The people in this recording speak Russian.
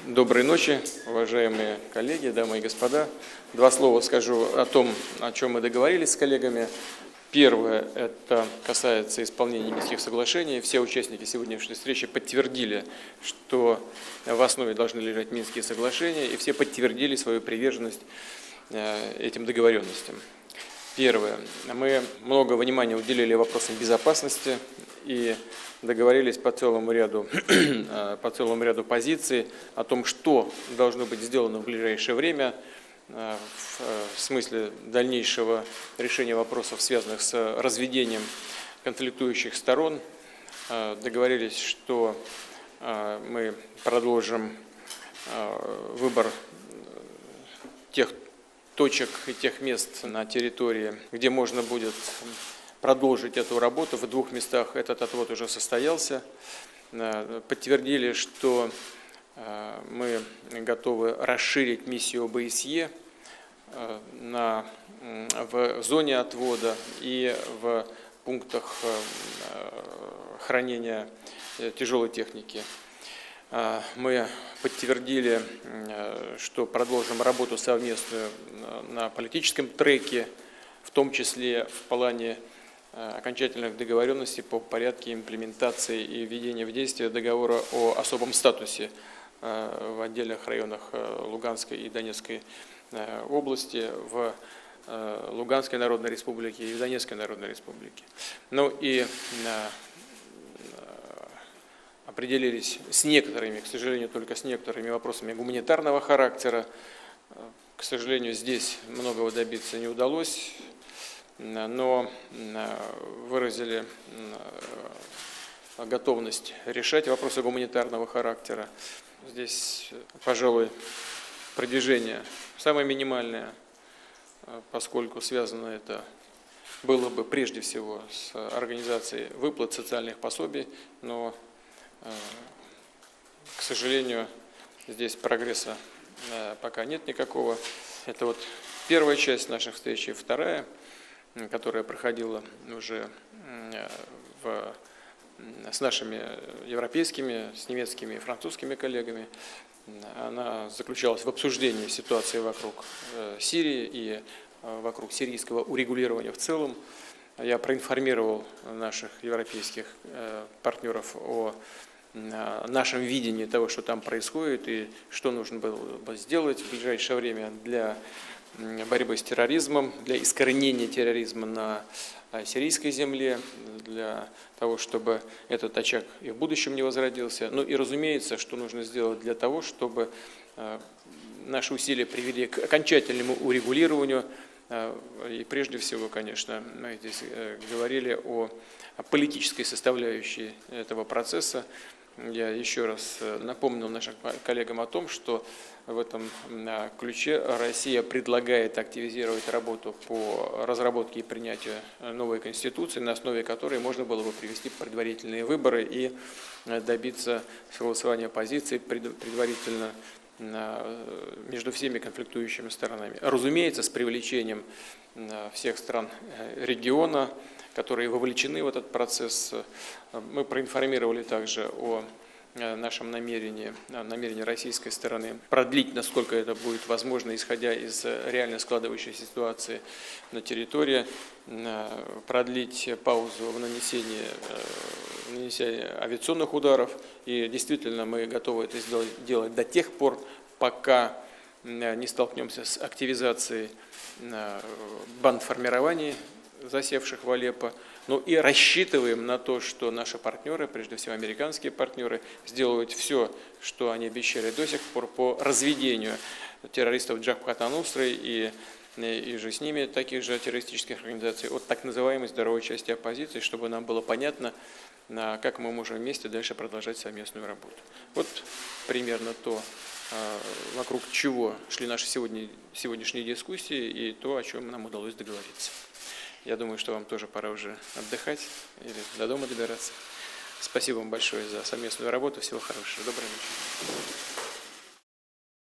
Доброй ночи, уважаемые коллеги, дамы и господа. Два слова скажу о том, о чем мы договорились с коллегами. Первое, это касается исполнения Минских соглашений. Все участники сегодняшней встречи подтвердили, что в основе должны лежать Минские соглашения, и все подтвердили свою приверженность этим договоренностям. Первое. Мы много внимания уделили вопросам безопасности и договорились по целому ряду позиций о том, что должно быть сделано в ближайшее время в смысле дальнейшего решения вопросов, связанных с разведением конфликтующих сторон. Договорились, что мы продолжим выбор тех точек и тех мест на территории, где можно будет продолжить эту работу. В двух местах этот отвод уже состоялся. Подтвердили, что мы готовы расширить миссию ОБСЕ в зоне отвода и в пунктах хранения тяжелой техники. Мы подтвердили, что продолжим работу совместную на политическом треке, в том числе в плане окончательных договоренностей по порядке имплементации и введения в действие договора о особом статусе в отдельных районах Луганской и Донецкой области, в Луганской Народной Республике и в Донецкой Народной Республике. Ну и определились с некоторыми, к сожалению, только с некоторыми вопросами гуманитарного характера. К сожалению, здесь многого добиться не удалось, но выразили готовность решать вопросы гуманитарного характера. Здесь, пожалуй, продвижение самое минимальное, поскольку связано это было бы прежде всего с организацией выплат социальных пособий, но, к сожалению, здесь прогресса пока нет никакого. Это вот первая часть наших встреч, и вторая, которая проходила уже с нашими европейскими, с немецкими и французскими коллегами. Она заключалась в обсуждении ситуации вокруг Сирии и вокруг сирийского урегулирования в целом. Я проинформировал наших европейских партнеров о нашем видении того, что там происходит и что нужно было бы сделать в ближайшее время для борьбы с терроризмом, для искоренения терроризма на сирийской земле, для того, чтобы этот очаг и в будущем не возродился. Ну и, разумеется, что нужно сделать для того, чтобы наши усилия привели к окончательному урегулированию. И прежде всего, конечно, мы здесь говорили о политической составляющей этого процесса. Я еще раз напомнил нашим коллегам о том, что в этом ключе Россия предлагает активизировать работу по разработке и принятию новой Конституции, на основе которой можно было бы провести предварительные выборы и добиться согласования позиций предварительно между всеми конфликтующими сторонами. Разумеется, с привлечением всех стран региона, которые вовлечены в этот процесс. Мы проинформировали также о нашем намерении российской стороны продлить, насколько это будет возможно, исходя из реально складывающейся ситуации на территории, продлить паузу в нанесении авиационных ударов. И действительно мы готовы это делать до тех пор, пока не столкнемся с активизацией бандформирований, засевших в Алеппо. Ну и рассчитываем на то, что наши партнеры, прежде всего американские партнеры, сделают все, что они обещали до сих пор по разведению террористов Джабхат ан-Нусры и же с ними таких же террористических организаций от так называемой здоровой части оппозиции, чтобы нам было понятно, как мы можем вместе дальше продолжать совместную работу. Вот примерно то, вокруг чего шли наши сегодняшние дискуссии и то, о чем нам удалось договориться. Я думаю, что вам тоже пора уже отдыхать или до дома добираться. Спасибо вам большое за совместную работу. Всего хорошего. Доброй ночи.